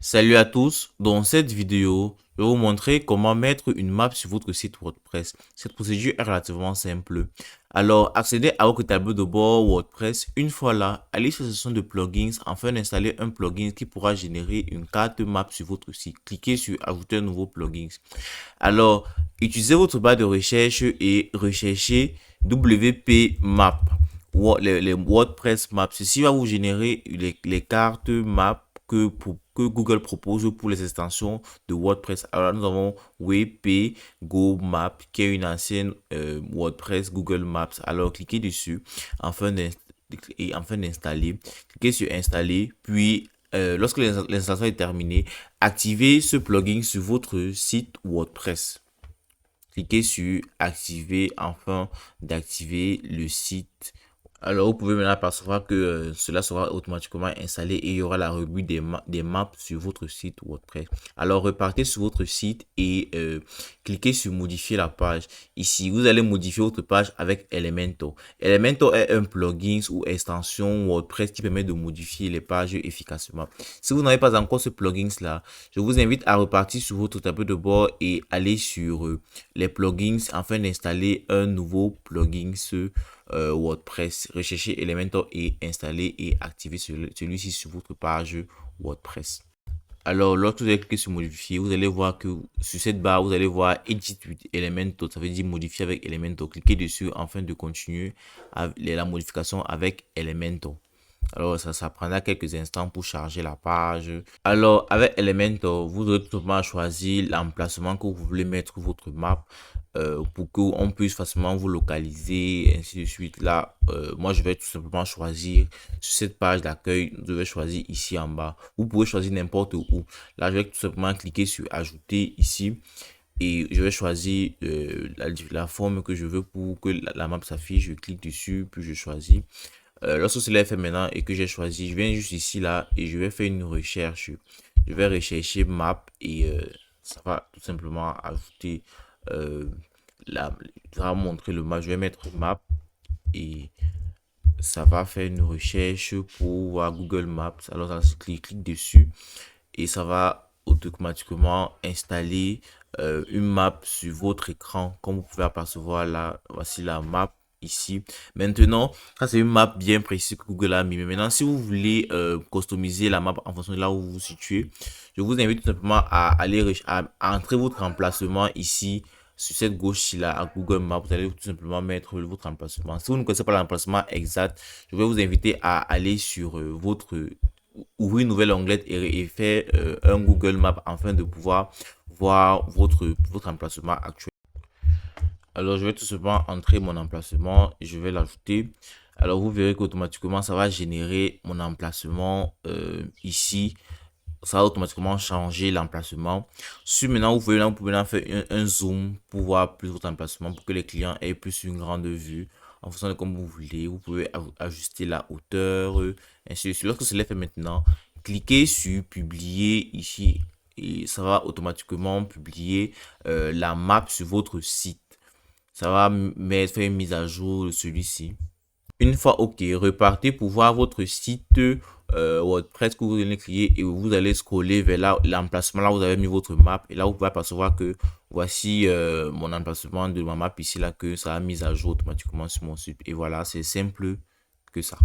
Salut à tous, dans cette vidéo, je vais vous montrer comment mettre une map sur votre site WordPress. Cette procédure est relativement simple. Alors, accédez à votre tableau de bord WordPress. Une fois là, allez sur la section de plugins afin d'installer un plugin qui pourra générer une carte map sur votre site. Cliquez sur ajouter un nouveau plugin. Alors, utilisez votre barre de recherche et recherchez WP Map, les WordPress Maps. Ceci va vous générer les cartes map que Google propose pour les extensions de WordPress. Alors, nous avons WP Go Map, qui est une ancienne WordPress Google Maps. Alors, cliquez dessus afin d'installer. Cliquez sur installer, puis lorsque l'installation est terminée, activez ce plugin sur votre site WordPress. Cliquez sur activer afin d'activer le site. Alors, vous pouvez maintenant apercevoir que cela sera automatiquement installé et il y aura la revue des maps sur votre site WordPress. Alors, repartez sur votre site et cliquez sur modifier la page. Ici, vous allez modifier votre page avec Elementor. Elementor est un plugin ou extension WordPress qui permet de modifier les pages efficacement. Si vous n'avez pas encore ce plugin là, je vous invite à repartir sur votre tableau de bord et aller sur les plugins afin d'installer un nouveau plugin WordPress. Recherchez Elementor et installer et activer celui-ci sur votre page WordPress. Alors, lorsque vous allez cliquer sur modifier, vous allez voir que sur cette barre, vous allez voir Edit with Elementor, ça veut dire modifier avec Elementor. Cliquez dessus afin de continuer la modification avec Elementor. Alors, ça prendra quelques instants pour charger la page. Alors, avec Elementor, vous aurez tout simplement choisir l'emplacement que vous voulez mettre votre map pour qu'on puisse facilement vous localiser, ainsi de suite. Là, moi, je vais tout simplement choisir sur cette page d'accueil, je vais choisir ici en bas. Vous pouvez choisir n'importe où. Là, je vais tout simplement cliquer sur ajouter ici. Et je vais choisir la forme que je veux pour que la map s'affiche. Je clique dessus, puis je choisis. Lorsque cela est fait maintenant et que j'ai choisi, je viens juste ici là et je vais faire une recherche. Je vais rechercher map et ça va tout simplement ajouter ça va montrer le map. Je vais mettre map et ça va faire une recherche pour voir Google Maps. Alors ça, clique dessus et ça va automatiquement installer une map sur votre écran. Comme vous pouvez apercevoir là, voici la map ici. Maintenant, ça c'est une map bien précise que Google a mis. Mais maintenant, si vous voulez customiser la map en fonction de là où vous vous situez, je vous invite tout simplement à aller à entrer votre emplacement ici sur cette gauche là à Google Maps. Vous allez tout simplement mettre votre emplacement. Si vous ne connaissez pas l'emplacement exact, je vais vous inviter à aller sur ouvrir une nouvelle onglet et faire un Google Maps afin de pouvoir voir votre emplacement actuel. Alors, je vais tout simplement entrer mon emplacement et je vais l'ajouter. Alors, vous verrez qu'automatiquement, ça va générer mon emplacement ici. Ça va automatiquement changer l'emplacement. Si maintenant, vous pouvez maintenant faire un zoom pour voir plus votre emplacement, pour que les clients aient plus une grande vue. En fonction de comme vous voulez, vous pouvez ajuster la hauteur, ainsi de suite. Lorsque cela est fait maintenant, cliquez sur publier ici et ça va automatiquement publier la map sur votre site. Ça va faire une mise à jour de celui-ci. Une fois OK, repartez pour voir votre site WordPress que vous allez créer et vous allez scroller vers l'emplacement là où vous avez mis votre map. Et là, vous pouvez apercevoir que voici mon emplacement de ma map ici là que ça a mis à jour automatiquement sur mon site. Et voilà, c'est simple que ça.